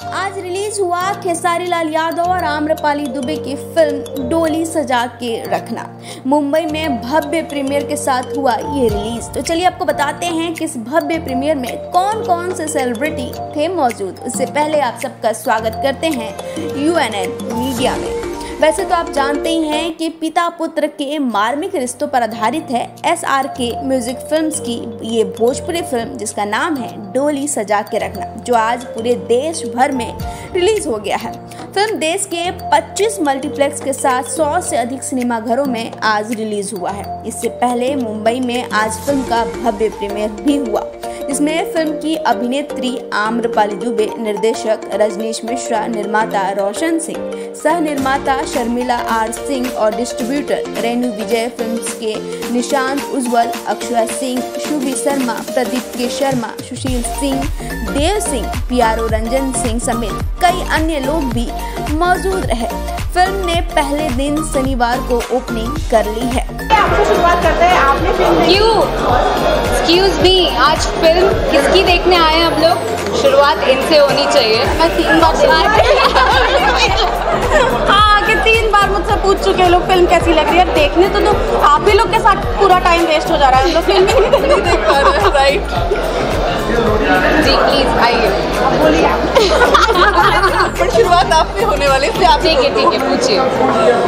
आज रिलीज हुआ खेसारी लाल यादव और आम्रपाली दुबे की फिल्म डोली सजा के रखना। मुंबई में भव्य प्रीमियर के साथ हुआ ये रिलीज। तो चलिए आपको बताते हैं कि इस भव्य प्रीमियर में कौन कौन से सेलिब्रिटी थे मौजूद। उससे पहले आप सबका स्वागत करते हैं UNN मीडिया में। वैसे तो आप जानते ही हैं कि पिता पुत्र के मार्मिक रिश्तों पर आधारित है SRK म्यूजिक फिल्म्स की ये भोजपुरी फिल्म, जिसका नाम है डोली सजा के रखना, जो आज पूरे देश भर में रिलीज हो गया है। फिल्म देश के 25 मल्टीप्लेक्स के साथ 100 से अधिक सिनेमा घरों में आज रिलीज हुआ है। इससे पहले मुंबई में आज फिल्म का भव्य प्रीमियर भी हुआ, जिसमें फिल्म की अभिनेत्री आम्रपाली दुबे, निर्देशक रजनीश मिश्रा, निर्माता रोशन सिंह, सह निर्माता शर्मिला R सिंह और डिस्ट्रीब्यूटर रेणु विजय फिल्म्स के निशांत उज्ज्वल, अक्षरा सिंह, शुभी शर्मा, प्रदीप के शर्मा, सुशील सिंह, देव सिंह, PRO रंजन सिंह समेत कई अन्य लोग भी मौजूद रहे। फिल्म ने पहले दिन शनिवार को ओपनिंग कर ली है। आपसे शुरुआत करते हैं, आपने फिल्म एक्सक्यूज मी, आज फिल्म किसकी देखने आए हैं हम लोग? शुरुआत इनसे होनी चाहिए। मैं 3 बार हाँ कि 3 बार मुझसे पूछ चुके हैं लोग फिल्म कैसी लग रही है। देखने तो आप ही लोग के साथ पूरा टाइम वेस्ट हो जा रहा है, हम लोग फिल्म नहीं देख पा रहे हैं। राइट जी प्लीज आइए, बोलिए पर शुरुआत आप भी होने वाली है। आप ठीक है पूछिए।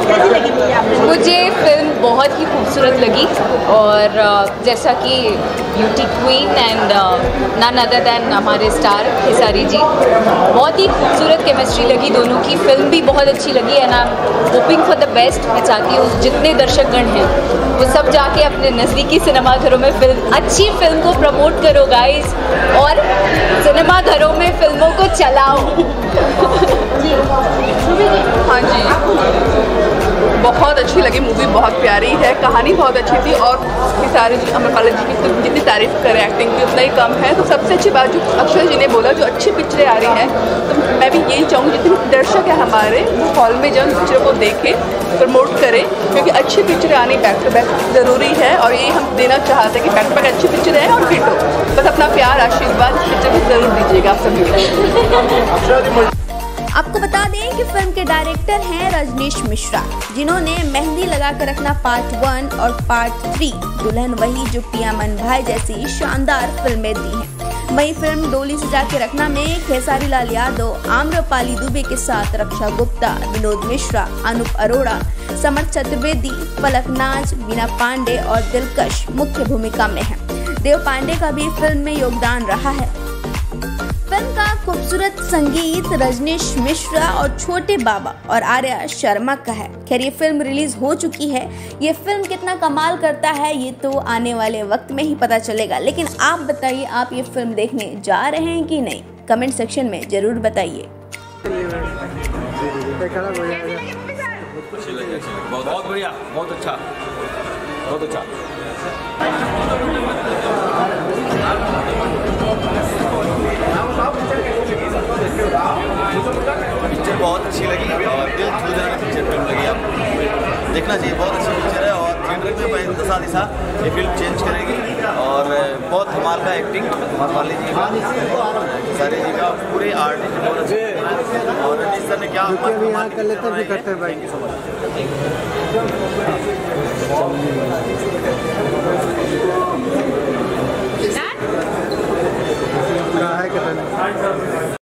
कैसी लगी थी आपको? मुझे फिल्म बहुत ही खूबसूरत लगी और जैसा कि beauty queen and none other than हमारे स्टार खेसारी जी, बहुत ही खूबसूरत केमिस्ट्री लगी दोनों की। फिल्म भी बहुत अच्छी लगी and I am hoping for the best. मैं चाहती हूँ जितने दर्शकगण हैं वो सब जाके अपने नज़दीकी सिनेमा घरों में अच्छी फिल्म को प्रमोट करो गाइस, और सिनेमा घरों में फिल्मों को चलाओ। हाँ जी, बहुत अच्छी लगी मूवी, बहुत प्यारी है, कहानी बहुत अच्छी थी और खेसारी जी, आम्रपाली जी की जितनी तारीफ करें एक्टिंग की उतना ही कम है। तो सबसे अच्छी बात जो अक्षय जी ने बोला, जो अच्छी पिक्चरें आ रही हैं, तो मैं भी यही चाहूँगी जितने दर्शक हैं हमारे वो हॉल में जाएं, पिक्चर को देखें, प्रमोट करें, क्योंकि अच्छी पिक्चरें आनी बैक टू बैक ज़रूरी है। और यही हम देना चाहते हैं कि बैक टू बैक अच्छी पिक्चर है और हिट हो। बस अपना प्यार आशीर्वाद पिक्चर को ज़रूर दीजिएगा आप सभी। आपको बता दें कि फिल्म के डायरेक्टर हैं रजनीश मिश्रा, जिन्होंने मेहंदी लगा के रखना पार्ट 1 और पार्ट 3, दुल्हन वही जो पिया मन भाई जैसी शानदार फिल्में दी हैं। वही फिल्म डोली सजा के रखना में खेसारी लाल यादव, आम्रपाली दुबे के साथ रक्षा गुप्ता, विनोद मिश्रा, अनुप अरोड़ा, समर्थ चतुर्वेदी, पलक नाज, बीना पांडे और दिलकश मुख्य भूमिका में हैं। देव पांडे का भी फिल्म में योगदान रहा है। फिल्म का खूबसूरत संगीत रजनीश मिश्रा और छोटे बाबा और आर्या शर्मा का है। खैर ये फिल्म रिलीज हो चुकी है। ये फिल्म कितना कमाल करता है ये तो आने वाले वक्त में ही पता चलेगा। लेकिन आप बताइए, आप ये फिल्म देखने जा रहे हैं कि नहीं? कमेंट सेक्शन में जरूर बताइए। बहुत बढ़िया, बहुत अच्छा, बहुत अच्छा। पिक्चर बहुत अच्छी लगी और दिल छू जाने पिक्चर फिल्म लगी। आप देखना चाहिए, बहुत अच्छी पिक्चर है और थिएटर में दिशा ये फिल्म चेंज करेगी। और बहुत कमाल का एक्टिंग आम्रपाली जी का, खेसारी जी का, पूरे आर्टिस्ट बहुत अच्छे और रजनीश सर ने क्या कर लेते भी करते हैं भाई। Thank you so much.